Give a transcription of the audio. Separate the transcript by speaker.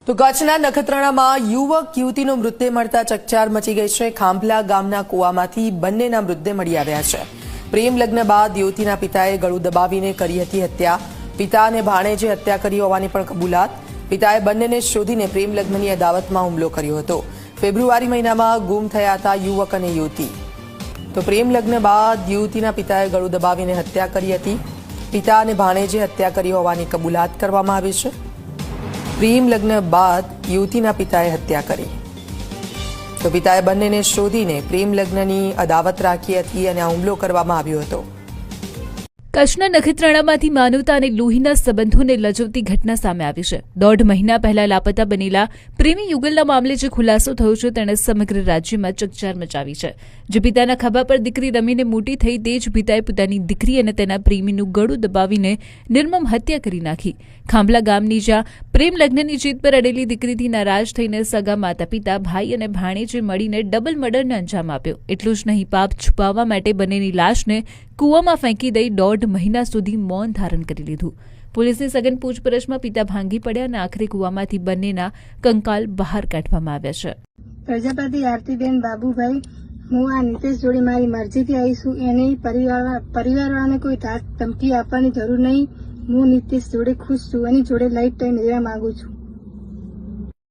Speaker 1: તો કચ્છના નખત્રાણામાં યુવક યુવતીનો મૃતદેહ મળતા ચકચાર મચી ગઈ છે। ખાંભલા ગામના કૂવામાંથી બંનેના મૃતદેહ મળી આવ્યા છે। પ્રેમ લગ્ન બાદ યુવતીના પિતાએ ગળું દબાવીને કરી હતી હત્યા। પિતા અને ભાણેજે હત્યા કરી હોવાની પણ કબૂલાત। પિતાએ બંનેને શોધીને પ્રેમ લગ્નની અદાવતમાં હુમલો કર્યો હતો। ફેબ્રુઆરી મહિનામાં ગુમ થયા હતા યુવક અને યુવતી। તો પ્રેમ લગ્ન બાદ યુવતીના પિતાએ ગળું દબાવીને હત્યા કરી હતી। પિતા અને ભાણેજે હત્યા કરી હોવાની કબૂલાત કરવામાં આવી છે। પ્રેમ લગ્ન બાદ યુવતીના પિતાએ હત્યા કરી તો પિતાએ બંનેને શોધીને પ્રેમ લગ્નની અદાવત રાખી હતી અને આ હુમલો કરવામાં આવ્યો હતો।
Speaker 2: કચ્છના નખત્રાણામાંથી માનવતા અને લોહીના સંબંધોને લજવતી ઘટના સામે આવી છે। 1.5 મહિના પહેલા લાપતા બનેલા પ્રેમી યુગલના મામલે જે ખુલાસો થયો છે તેણે સમગ્ર રાજ્યમાં ચકચાર મચાવી છે। જે પિતાના ખભા પર દીકરી રમીને મોટી થઈ તે જ પિતાએ પોતાની દીકરી અને તેના પ્રેમીનું ગળું દબાવીને નિર્મમ હત્યા કરી નાખી। ખાંભલા ગામની જ્યાં પ્રેમ લગ્નની જીત પર અડેલી દીકરીથી નારાજ થઈને સગા માતા પિતા ભાઈ અને ભાણેજે મળીને ડબલ મર્ડરને અંજામ આપ્યો। એટલું જ નહીં, પાપ છુપાવવા માટે બંનેની લાશને કૂવામાં ફેંકી દઈ 1.5 મહિના સુધી મૌન ધારણ કરી લીધું। પોલીસની સઘન પૂછપરછમાં પિતા ભાંગી પડ્યા અને આખરે કૂવામાંથી બંનેના કંકાલ બહાર કાઢવામાં આવ્યા છે।
Speaker 3: પ્રજાપતિ આરતીબેન બાબુભાઈ, હું આ નીતેશ જોડે મારી મરજીથી આવીશું। એને પરિવારવાળાને કોઈ ધમકી આપવાની જરૂર નહીં। હું નીતેશ જોડે ખુશ છું, એની જોડે લાઈફ ટાઈમ રહેવા માંગુ છું।